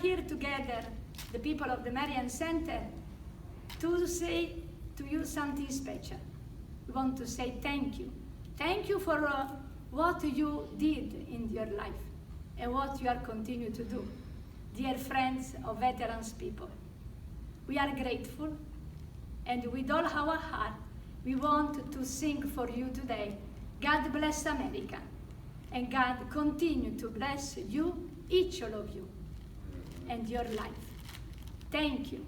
here together, the people of the Marian Center, to say to you something special. We want to say thank you. Thank you for what you did in your life and what you are continuing to do. Dear friends of veterans people, we are grateful, and with all our heart, we want to sing for you today. God bless America, and God continue to bless you, each of you, and your life. Thank you.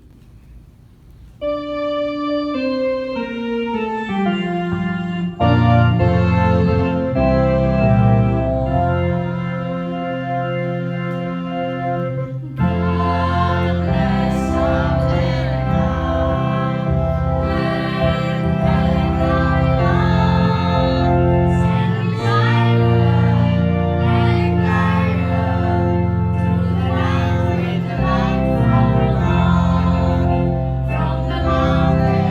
From the mountain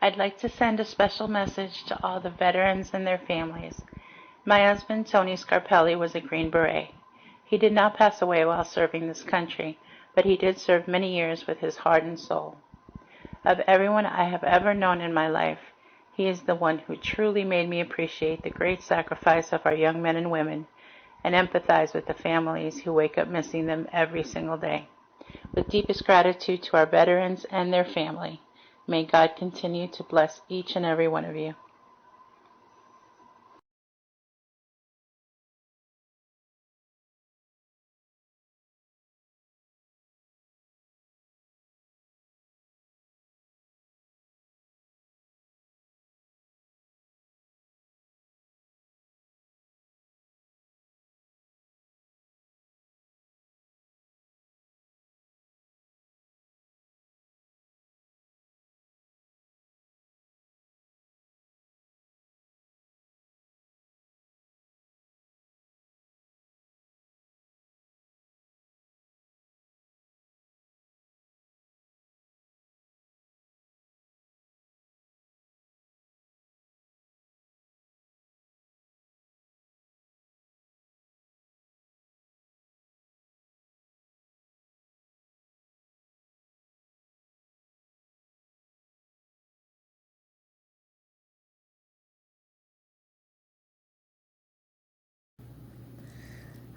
I'd like to send a special message to all the veterans and their families. My husband, Tony Scarpelli, was a Green Beret. He did not pass away while serving this country, but he did serve many years with his heart and soul. Of everyone I have ever known in my life, he is the one who truly made me appreciate the great sacrifice of our young men and women and empathize with the families who wake up missing them every single day. With deepest gratitude to our veterans and their family, may God continue to bless each and every one of you.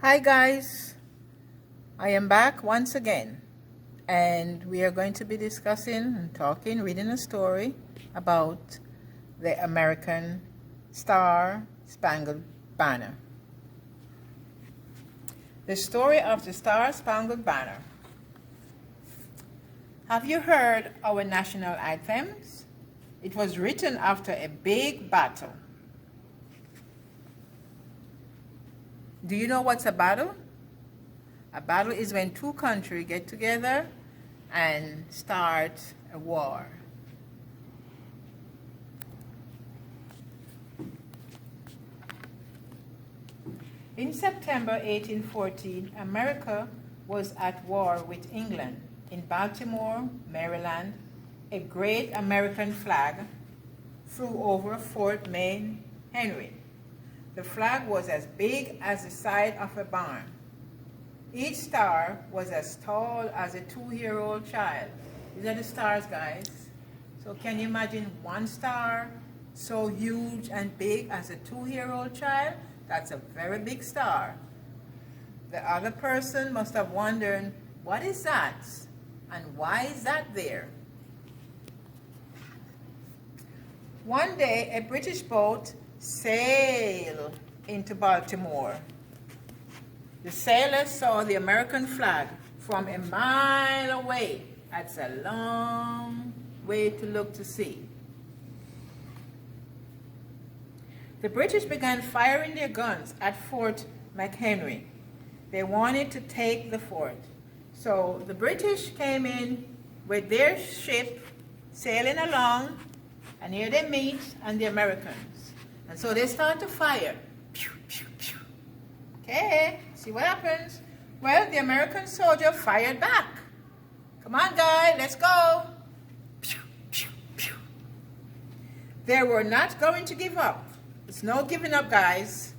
Hi guys, I am back once again, and we are going to be discussing and talking, reading a story about the American Star Spangled Banner. The story of the Star Spangled Banner. Have you heard our national anthems? It was written after a big battle. Do you know what's a battle? A battle is when two countries get together and start a war. In September 1814, America was at war with England. In Baltimore, Maryland, a great American flag flew over Fort McHenry. The flag was as big as the side of a barn. Each star was as tall as a 2-year-old child. These are the stars, guys. So can you imagine one star so huge and big as a 2-year-old child? That's a very big star. The other person must have wondered, what is that? And why is that there? One day, a British boat sailed into Baltimore. The sailors saw the American flag from a mile away. That's a long way to look to see. The British began firing their guns at Fort McHenry. They wanted to take the fort. So the British came in with their ship sailing along, and here they meet and the Americans. And so they start to fire. Pew, pew, pew. Okay, see what happens? Well, the American soldier fired back. Come on, guy, let's go. Pew, pew, pew. They were not going to give up. It's no giving up, guys.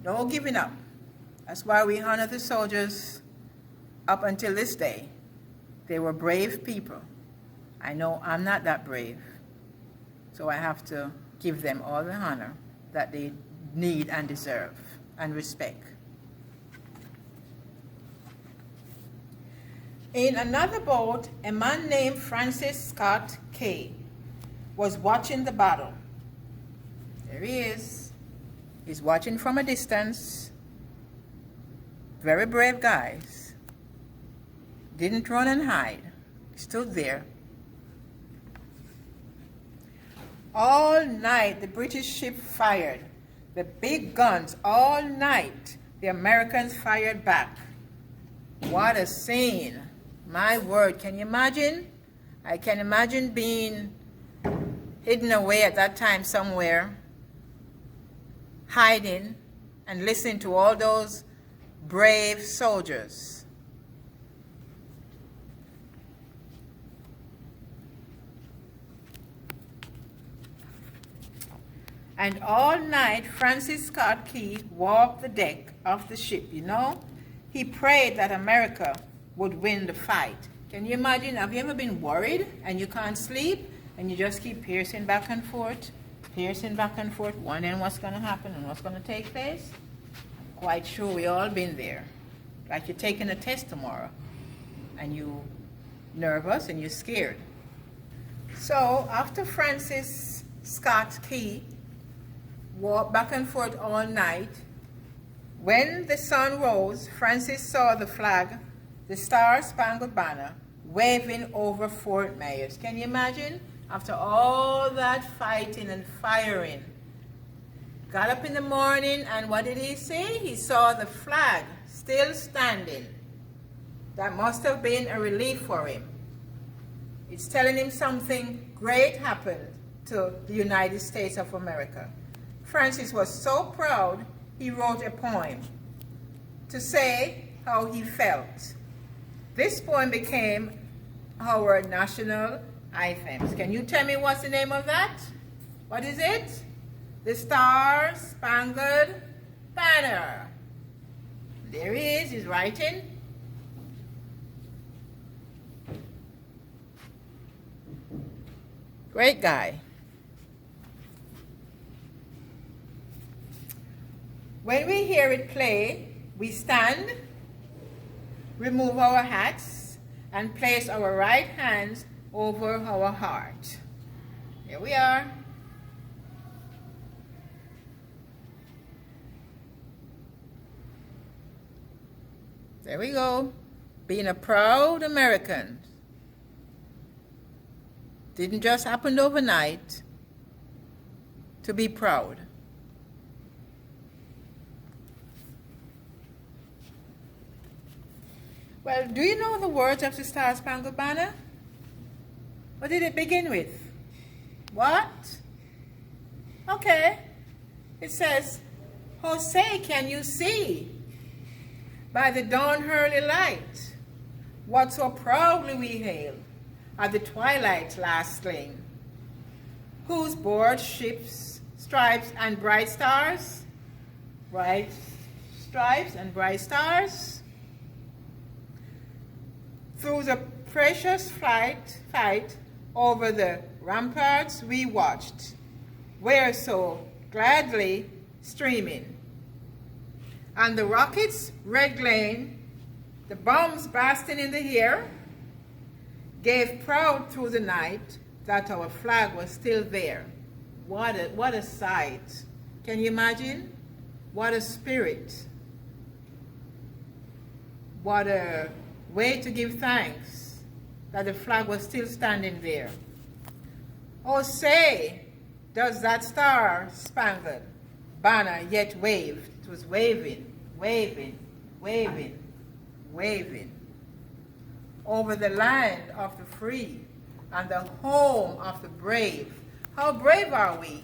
No giving up. That's why we honor the soldiers up until this day. They were brave people. I know I'm not that brave, so I have to give them all the honor that they need and deserve and respect. In another boat, a man named Francis Scott Key was watching the battle. There he is. He's watching from a distance. Very brave guys. Didn't run and hide. Stood there. All night the British ship fired. The big guns all night. The Americans fired back. What a scene. My word, can you imagine? I can imagine being hidden away at that time somewhere, hiding and listening to all those brave soldiers. And all night, Francis Scott Key walked the deck of the ship, you know. He prayed that America would win the fight. Can you imagine? Have you ever been worried and you can't sleep and you just keep piercing back and forth, wondering what's going to happen and what's going to take place? I'm quite sure we all been there. Like you're taking a test tomorrow and you're nervous and you're scared. So after Francis Scott Key walked back and forth all night, when the sun rose, Francis saw the flag, the Star-Spangled Banner, waving over Fort Myers. Can you imagine? After all that fighting and firing, got up in the morning, and what did he see? He saw the flag still standing. That must have been a relief for him. It's telling him something great happened to the United States of America. Francis was so proud, he wrote a poem to say how he felt. This poem became our national anthem. Can you tell me what's the name of that? What is it? The Star-Spangled Banner. There he is, he's writing. Great guy. When we hear it play, we stand, remove our hats, and place our right hands over our heart. Here we are. There we go. Being a proud American. Didn't just happen overnight to be proud. Well, do you know the words of the Star-Spangled Banner? What did it begin with? What? Okay. It says, "Oh, say, can you see by the dawn early light what so proudly we hailed at the twilight's last gleam, whose broad ships, stripes and bright stars, bright stripes and bright stars, through the precious fight over the ramparts we watched, were so gladly streaming. And the rockets red glowing, the bombs bursting in the air, gave proud through the night that our flag was still there." What a sight. Can you imagine? What a spirit. What a way to give thanks that the flag was still standing there. Oh, say, does that Star-Spangled Banner yet wave? It was waving, waving, waving, waving over the land of the free and the home of the brave. How brave are we?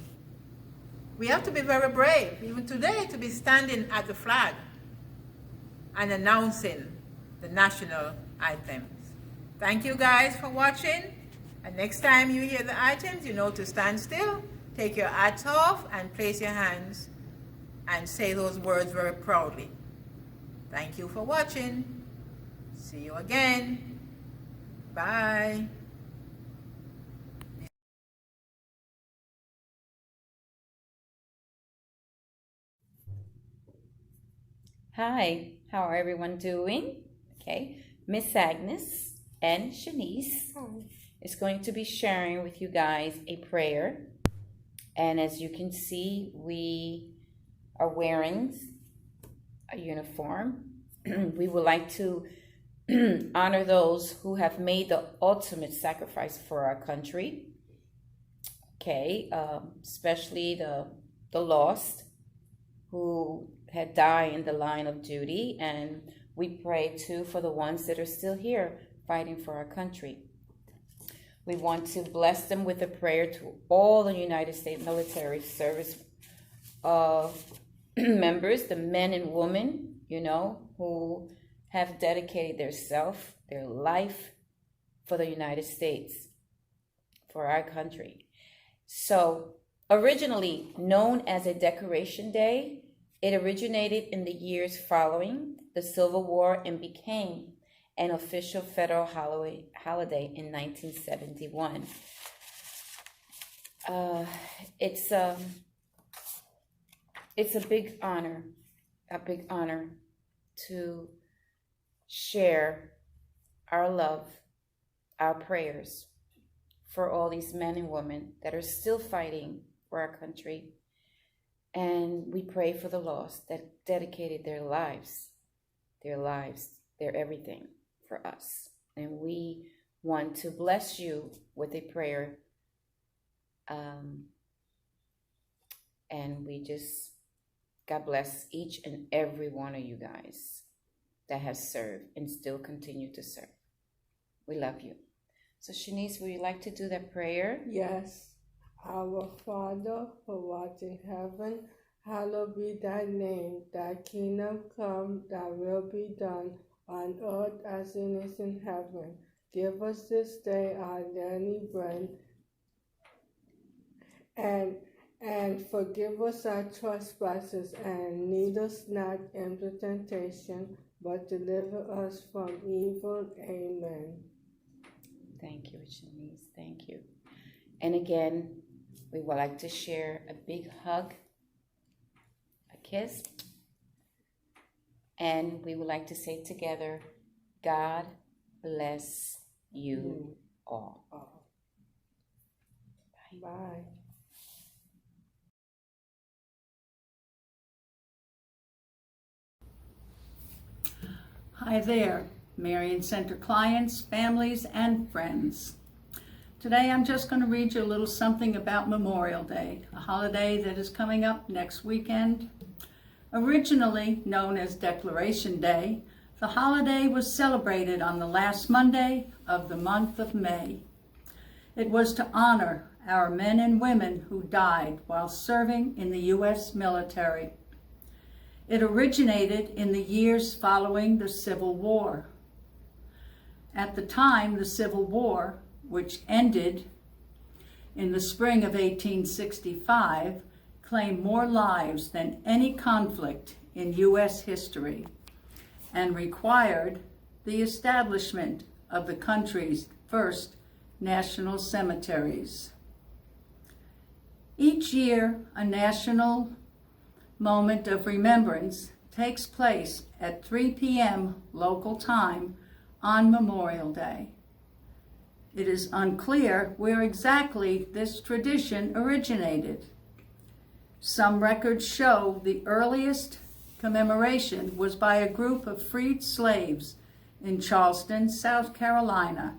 We have to be very brave, even today, to be standing at the flag and announcing the national anthems. Thank you guys for watching. And next time you hear the items, you know to stand still, take your hats off, and place your hands and say those words very proudly. Thank you for watching. See you again. Bye. Hi, how are everyone doing? Okay, Miss Agnes and Shanice is going to be sharing with you guys a prayer. And as you can see, we are wearing a uniform. We would like to honor those who have made the ultimate sacrifice for our country. Okay, especially the lost who had died in the line of duty, and we pray too for the ones that are still here fighting for our country. We want to bless them with a prayer to all the United States military service members, the men and women, who have dedicated their life for the United States, for our country. So Originally known as a decoration day, it originated in the years following the Civil War and became an official federal holiday in 1971. It's a big honor, to share our love, our prayers for all these men and women that are still fighting for our country. And we pray for the lost that dedicated their lives, their everything for us. And we want to bless you with a prayer. And we just, God bless each and every one of you guys that has served and still continue to serve. We love you. So Shanice, would you like to do that prayer? Yes. Our Father, who art in heaven, hallowed be thy name. Thy kingdom come, thy will be done, on earth as it is in heaven. Give us this day our daily bread, and forgive us our trespasses, and lead us not into temptation, but deliver us from evil. Amen. Thank you, Shanice. Thank you. And again, we would like to share a big hug, a kiss, and we would like to say together, God bless you all. Bye. Bye. Hi there, Marian Center clients, families, and friends. Today I'm just going to read you a little something about Memorial Day, a holiday that is coming up next weekend. Originally known as Declaration Day, the holiday was celebrated on the last Monday of the month of May. It was to honor our men and women who died while serving in the U.S. military. It originated in the years following the Civil War. At the time, the Civil War, which ended in the spring of 1865, claimed more lives than any conflict in U.S. history and required the establishment of the country's first national cemeteries. Each year, a national moment of remembrance takes place at 3 p.m. local time on Memorial Day. It is unclear where exactly this tradition originated. Some records show the earliest commemoration was by a group of freed slaves in Charleston, South Carolina,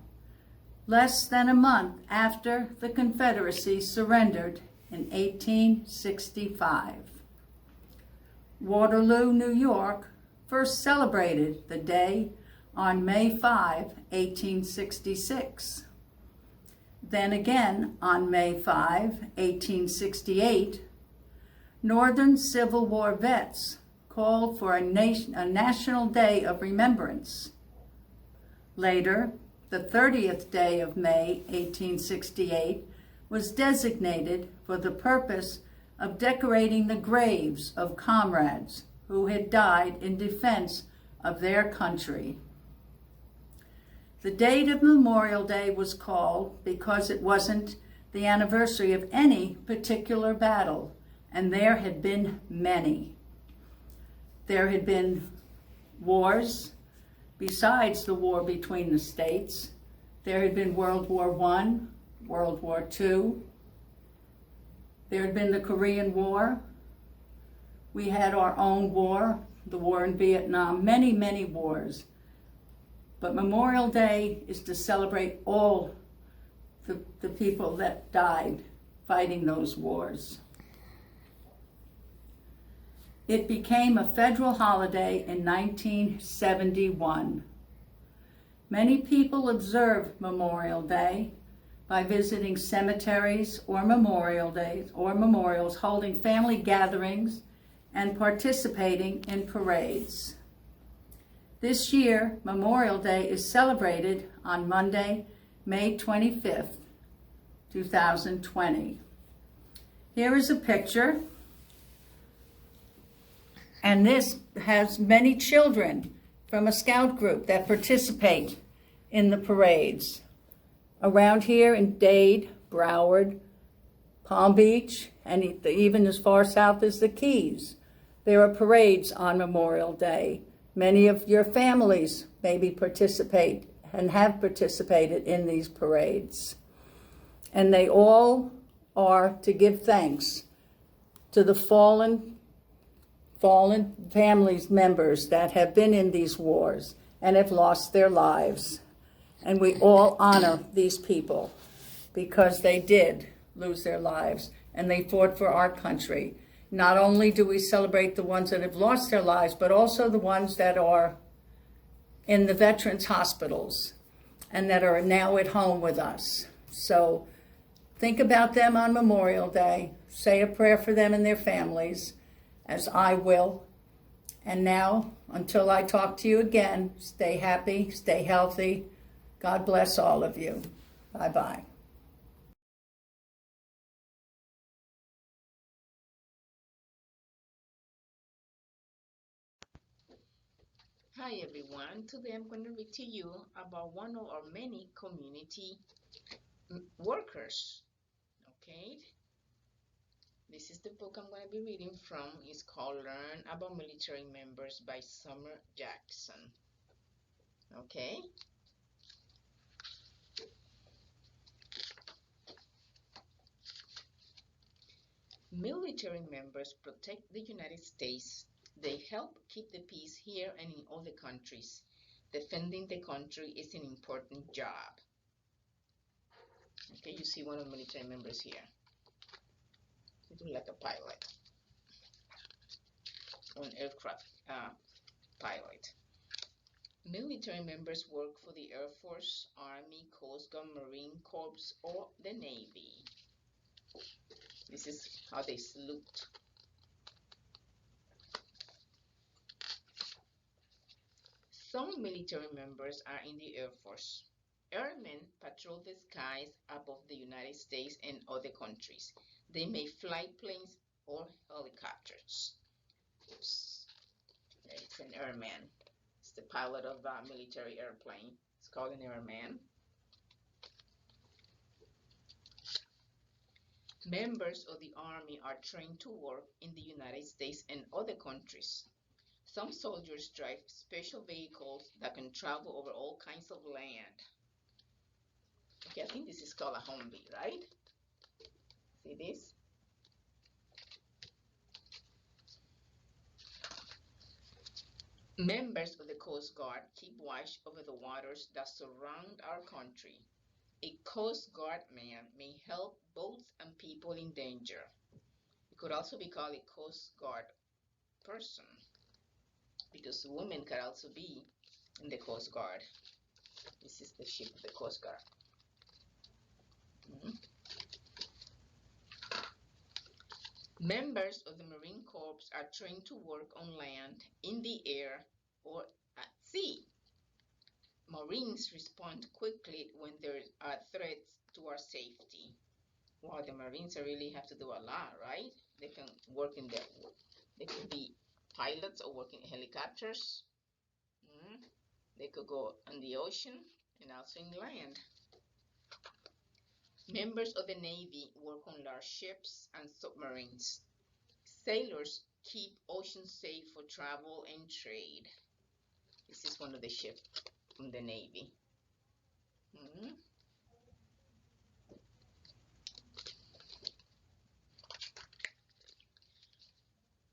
less than a month after the Confederacy surrendered in 1865. Waterloo, New York, first celebrated the day on May 5, 1866. Then again on May 5, 1868, Northern Civil War vets called for a National Day of Remembrance. Later, the 30th day of May, 1868, was designated for the purpose of decorating the graves of comrades who had died in defense of their country. The date of Memorial Day was called because it wasn't the anniversary of any particular battle, and there had been many. There had been wars besides the war between the states. There had been World War I, World War II. There had been the Korean War. We had our own war, the war in Vietnam, many, many wars. But Memorial Day is to celebrate all the people that died fighting those wars. It became a federal holiday in 1971. Many people observe Memorial Day by visiting cemeteries or memorials, holding family gatherings, and participating in parades. This year, Memorial Day is celebrated on Monday, May 25th, 2020. Here is a picture. And this has many children from a scout group that participate in the parades. Around here in Dade, Broward, Palm Beach, and even as far south as the Keys, there are parades on Memorial Day. Many of your families maybe participate and have participated in these parades. And they all are to give thanks to the fallen families members that have been in these wars and have lost their lives. And we all honor these people because they did lose their lives and they fought for our country. Not only do we celebrate the ones that have lost their lives, but also the ones that are in the veterans' hospitals and that are now at home with us. So think about them on Memorial Day. Say a prayer for them and their families, as I will. And now, until I talk to you again, stay happy, stay healthy. God bless all of you. Bye-bye. Hi everyone, today I'm going to read to you about one of our many community workers. Okay, this is the book I'm going to be reading from. It's called Learn About Military Members by Summer Jackson. Okay, military members protect the United States. They help keep the peace here and in other countries. Defending the country is an important job. Okay, you see one of the military members here. He looks like a pilot, or an aircraft pilot. Military members work for the Air Force, Army, Coast Guard, Marine Corps, or the Navy. This is how they salute. Some military members are in the Air Force. Airmen patrol the skies above the United States and other countries. They may fly planes or helicopters. Oops. It's an airman. It's the pilot of a military airplane. It's called an airman. Members of the Army are trained to work in the United States and other countries. Some soldiers drive special vehicles that can travel over all kinds of land. Okay, I think this is called a Humvee, right? See this? Members of the Coast Guard keep watch over the waters that surround our country. A Coast Guard man may help boats and people in danger. It could also be called a Coast Guard person, because women can also be in the Coast Guard. This is the ship of the Coast Guard. Members of the Marine Corps are trained to work on land, in the air, or at sea. Marines respond quickly when there are threats to our safety. Wow, the Marines really have to do a lot, right? They can work in their, they could be pilots or work in helicopters. They could go on the ocean and also in land. Members of the Navy work on large ships and submarines. Sailors keep oceans safe for travel and trade. This is one of the ships from the Navy.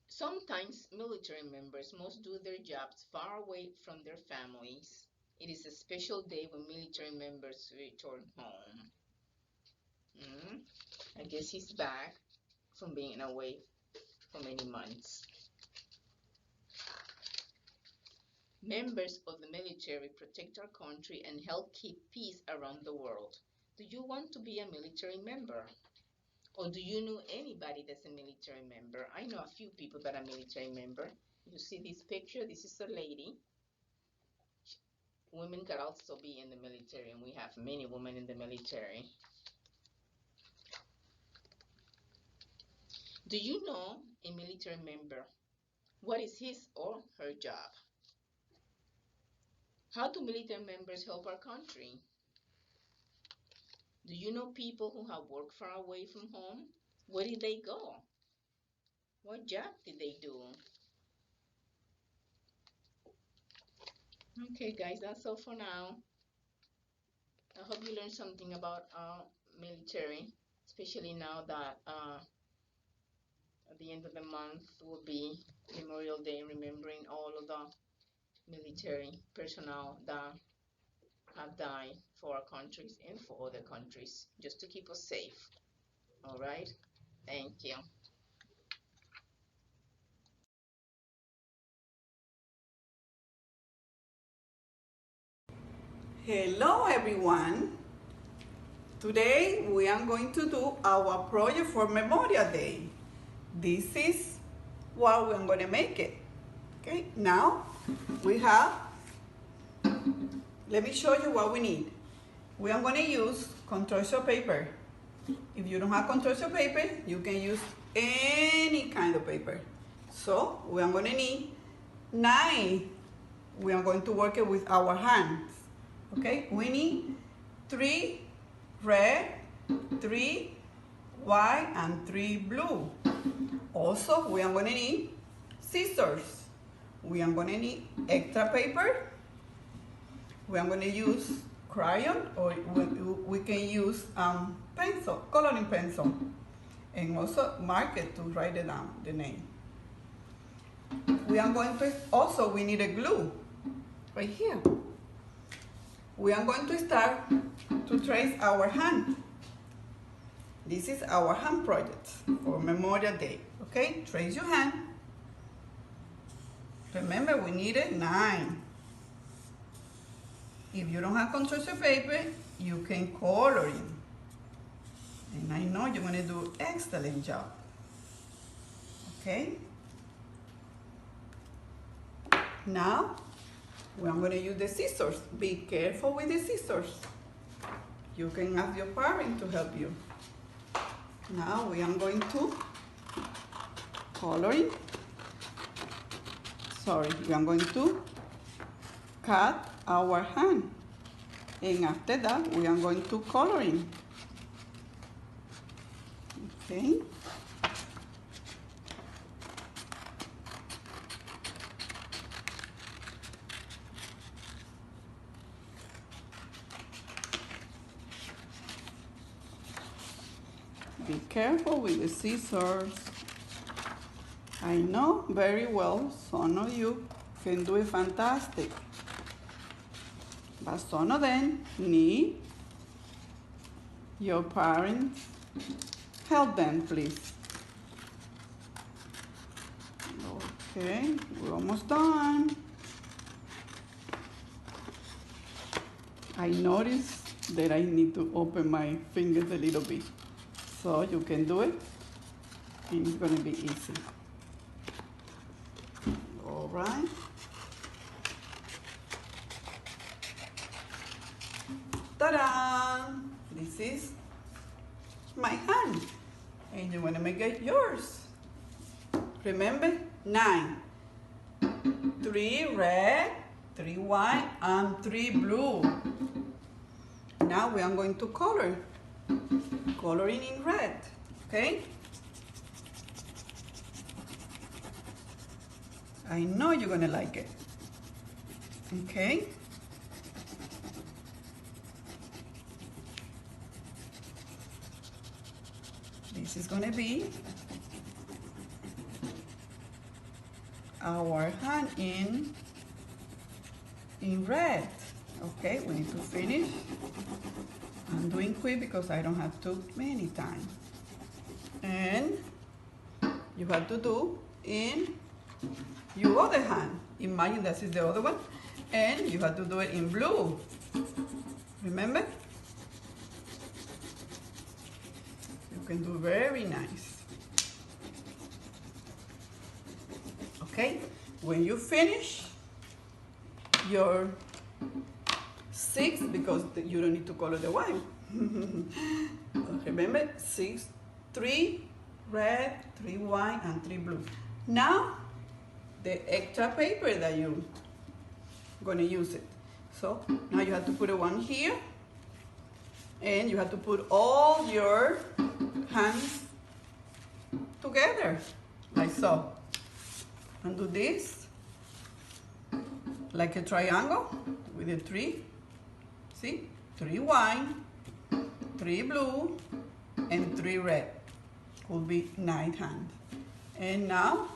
Sometimes military members must do their jobs far away from their families. It is a special day when military members return home. I guess he's back from being away for many months. Members of the military protect our country and help keep peace around the world. Do you want to be a military member? Or do you know anybody that's a military member? I know a few people that are military member. You see this picture? This is a lady. Women can also be in the military, and we have many women in the military. Do you know a military member? What is his or her job? How do military members help our country? Do you know people who have worked far away from home? Where did they go? What job did they do? Okay, guys, that's all for now. I hope you learned something about our military, especially now that at the end of the month will be Memorial Day, remembering all of the military personnel that have died for our countries and for other countries, just to keep us safe. All right? Thank you. Hello everyone. Today we are going to do our project for Memorial Day. This is what we're going to make it. Okay, now we have, let me show you what we need. We are going to use construction paper. If you don't have construction paper, you can use any kind of paper. So we are going to need 9. We are going to work it with our hands. Okay, we need 3 red, 3 white, and 3 blue. Also, we are going to need scissors. We are going to need extra paper. We are going to use crayon, or we can use pencil, coloring pencil, and also marker to write it down, the name. We are going to, also we need a glue right here. We are going to start to trace our hand. This is our hand project for Memorial Day. Okay, trace your hand. Remember, we needed 9. If you don't have construction paper, you can color in. And I know you're going to do an excellent job. Okay? Now, we are going to use the scissors. Be careful with the scissors. You can ask your parent to help you. Now we are going to coloring. Sorry, we are going to cut our hand. And after that, we are going to coloring. Okay. Be careful with the scissors. I know very well some of you can do it fantastic, but some of them need your parents help them, please. Okay, we're almost done. I noticed that I need to open my fingers a little bit. So you can do it, and it's going to be easy. All right. Ta-da! This is my hand, and you want to make it yours. Remember, 9. 3 red, 3 white, and 3 blue. Now we are going to color. Coloring in red, okay? I know you're gonna like it, okay? This is gonna be our hand in red, okay? We need to finish. I'm doing quick because I don't have too many time. And you have to do in your other hand. Imagine this is the other one. And you have to do it in blue. Remember? You can do very nice. Okay? When you finish your 6, because you don't need to color the white. Remember, 6, 3 red, 3 white, and 3 blue. Now, the extra paper that you're gonna use it. So now you have to put one here, and you have to put all your hands together, like so. And do this, like a triangle with the 3. See? 3 white, 3 blue, and 3 red. Could be 9 hands. And now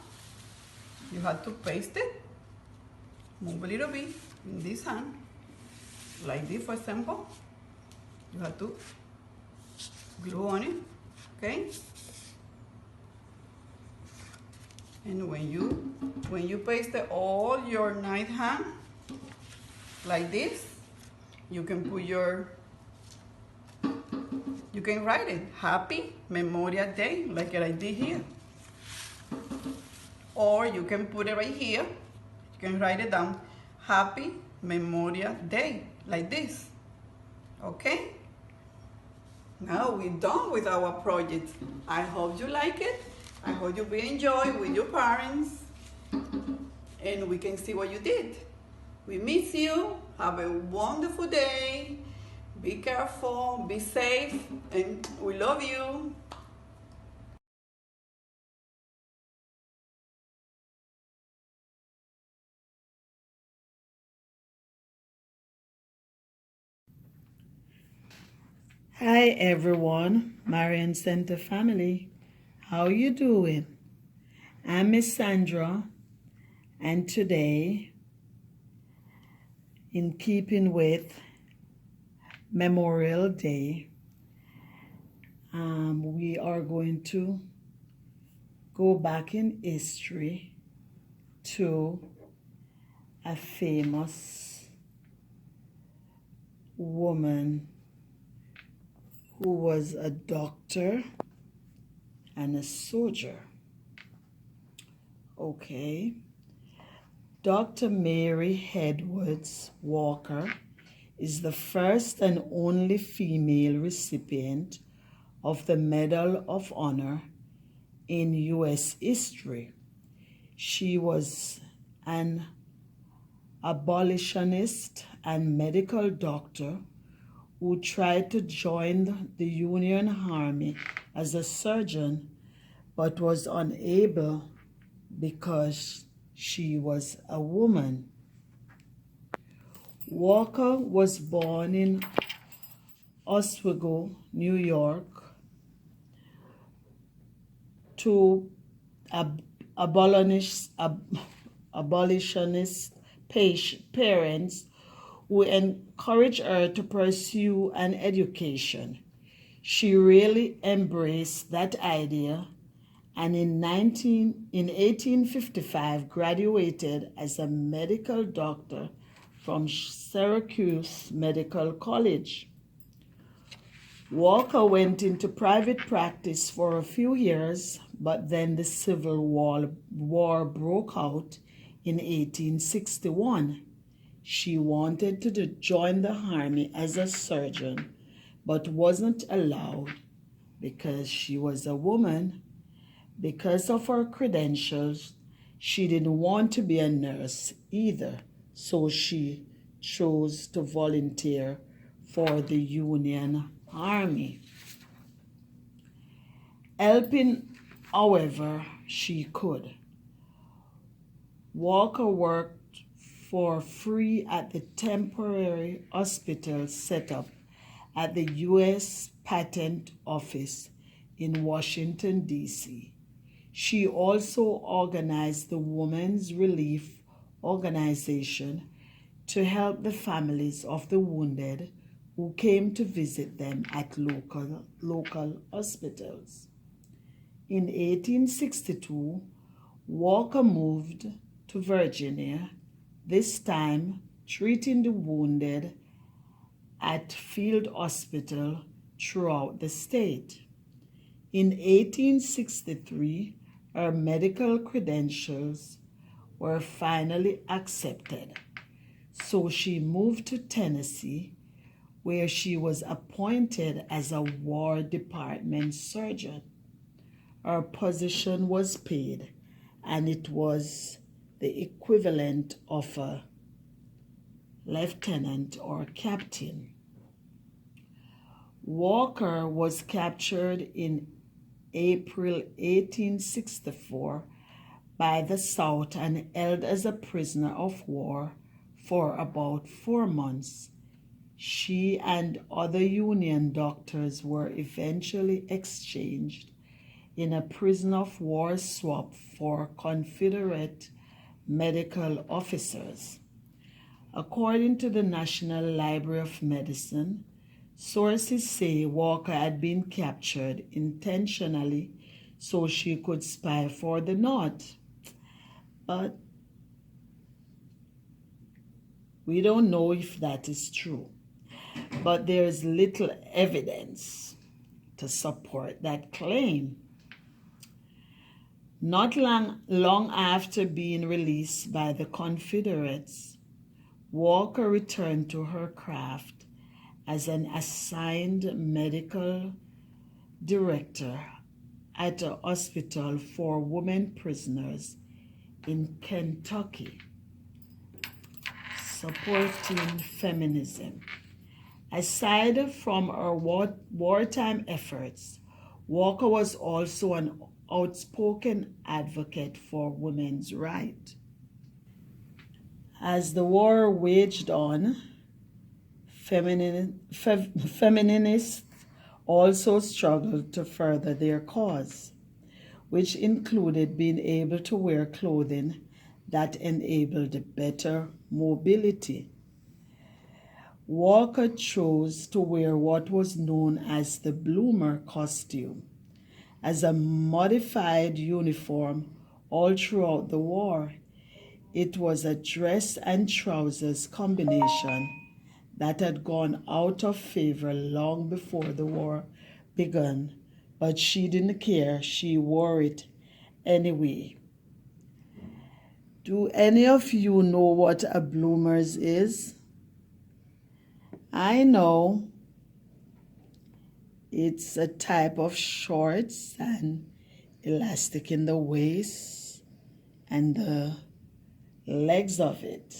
you have to paste it. Move a little bit in this hand, like this, for example. You have to glue on it, okay? And when you paste all your 9 hand like this, you can put you can write it, Happy Memorial Day, like I did here. Or you can put it right here. You can write it down, Happy Memorial Day, like this. Okay? Now we're done with our project. I hope you like it. I hope you will enjoy with your parents. And we can see what you did. We miss you. Have a wonderful day. Be careful, be safe, and we love you. Hi everyone, Marian Center family. How you doing? I'm Miss Sandra, and today, in keeping with Memorial Day, we are going to go back in history to a famous woman who was a doctor and a soldier. Okay. Dr. Mary Headwords Walker is the first and only female recipient of the Medal of Honor in U.S. history. She was an abolitionist and medical doctor who tried to join the Union Army as a surgeon, but was unable because she was a woman. Walker was born in Oswego, New York, to abolitionist parents who encouraged her to pursue an education. She really embraced that idea, and in 1855 graduated as a medical doctor from Syracuse Medical College. Walker went into private practice for a few years, but then the Civil War broke out in 1861. She wanted to join the army as a surgeon, but wasn't allowed because she was a woman. Because of her credentials, she didn't want to be a nurse either, so she chose to volunteer for the Union Army. Helping, however, she could. Walker worked for free at the temporary hospital set up at the U.S. Patent Office in Washington, D.C. She also organized the Women's Relief Organization to help the families of the wounded who came to visit them at local hospitals. In 1862, Walker moved to Virginia, this time treating the wounded at field hospital throughout the state. In 1863, her medical credentials were finally accepted, so she moved to Tennessee, where she was appointed as a War Department surgeon. her position was paid, and it was the equivalent of a lieutenant or captain. Walker was captured in April 1864 by the South and held as a prisoner of war for about 4 months. She and other Union doctors were eventually exchanged in a prisoner of war swap for Confederate medical officers. According to the National Library of Medicine, sources say Walker had been captured intentionally so she could spy for the North. But we don't know if that is true. But there is little evidence to support that claim. Not long after being released by the Confederates, Walker returned to her craft as an assigned medical director at a hospital for women prisoners in Kentucky, supporting feminism. Aside from her wartime efforts, Walker was also an outspoken advocate for women's rights. As the war waged on, feminists also struggled to further their cause, which included being able to wear clothing that enabled better mobility. Walker chose to wear what was known as the bloomer costume as a modified uniform all throughout the war. It was a dress and trousers combination that had gone out of favor long before the war began, but she didn't care. She wore it anyway. Do any of you know what a bloomers is? I know it's a type of shorts and elastic in the waist and the legs of it.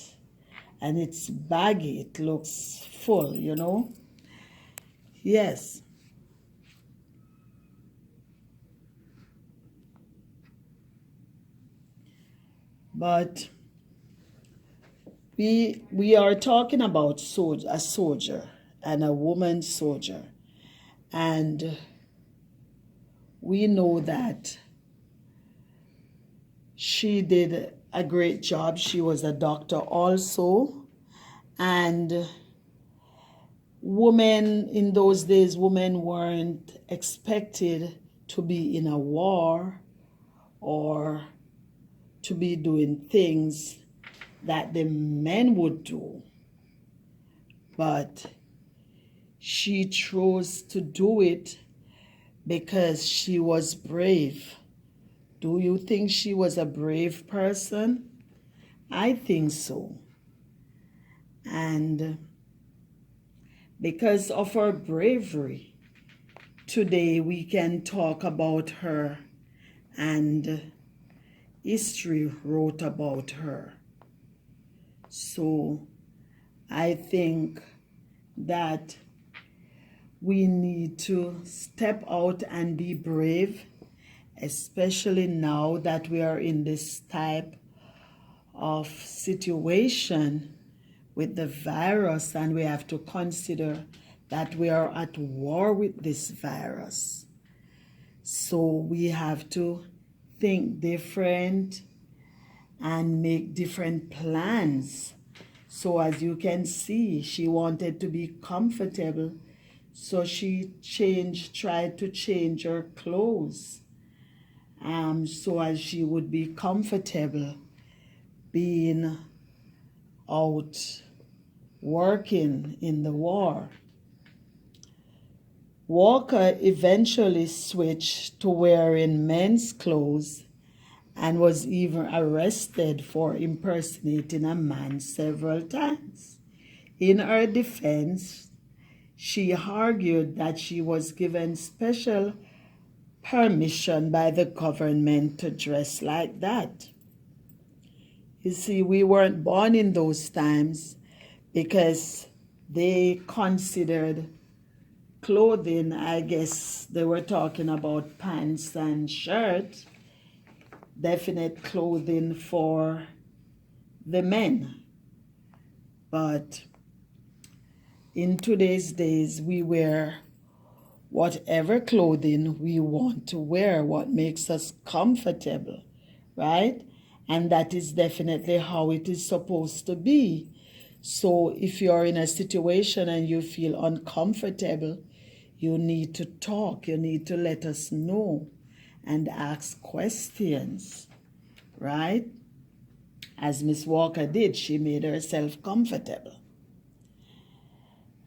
And it's baggy, it looks full, you know? Yes. But we are talking about a soldier and a woman soldier. And we know that she did a great job. She was a doctor also. And women, in those days, women weren't expected to be in a war or to be doing things that the men would do. But she chose to do it because she was brave. Do you think she was a brave person? I think so. And because of her bravery, today we can talk about her, and history wrote about her. So I think that we need to step out and be brave, especially now that we are in this type of situation with the virus, and we have to consider that we are at war with this virus. So we have to think different and make different plans. So as you can see, she wanted to be comfortable, so she tried to change her clothes so as she would be comfortable being out working in the war. Walker eventually switched to wearing men's clothes and was even arrested for impersonating a man several times. In her defense, she argued that she was given special permission by the government to dress like that. You see, we weren't born in those times because they considered clothing, I guess they were talking about pants and shirts, definite clothing for the men. But in today's days, we wear whatever clothing we want to wear, what makes us comfortable, right? And that is definitely how it is supposed to be. So if you're in a situation and you feel uncomfortable, you need to talk, you need to let us know and ask questions, right? As Miss Walker did, she made herself comfortable.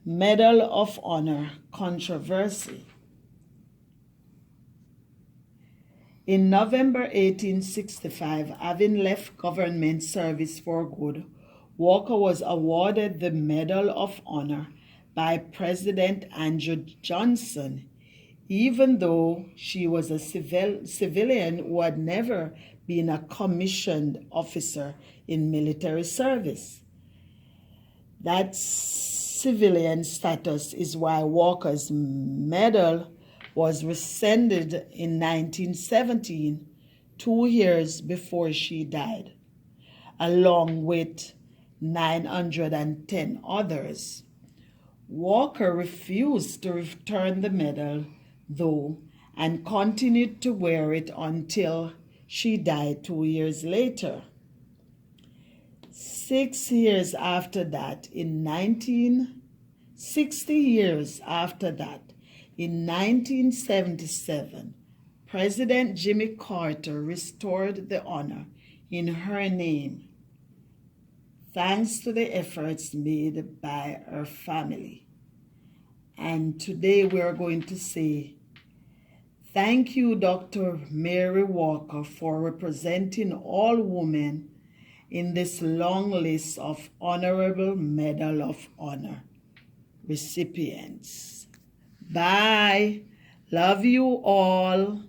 Medal of Honor controversy. In November 1865, having left government service for good, Walker was awarded the Medal of Honor by President Andrew Johnson, even though she was a civilian who had never been a commissioned officer in military service. That civilian status is why Walker's medal was rescinded in 1917, 2 years before she died, along with 910 others. Walker refused to return the medal, though, and continued to wear it until she died 2 years later. 60 years after that, in 1977, President Jimmy Carter restored the honor in her name, thanks to the efforts made by her family. And today we are going to say, thank you, Dr. Mary Walker, for representing all women in this long list of Honorable Medal of Honor recipients. Bye. Love you all.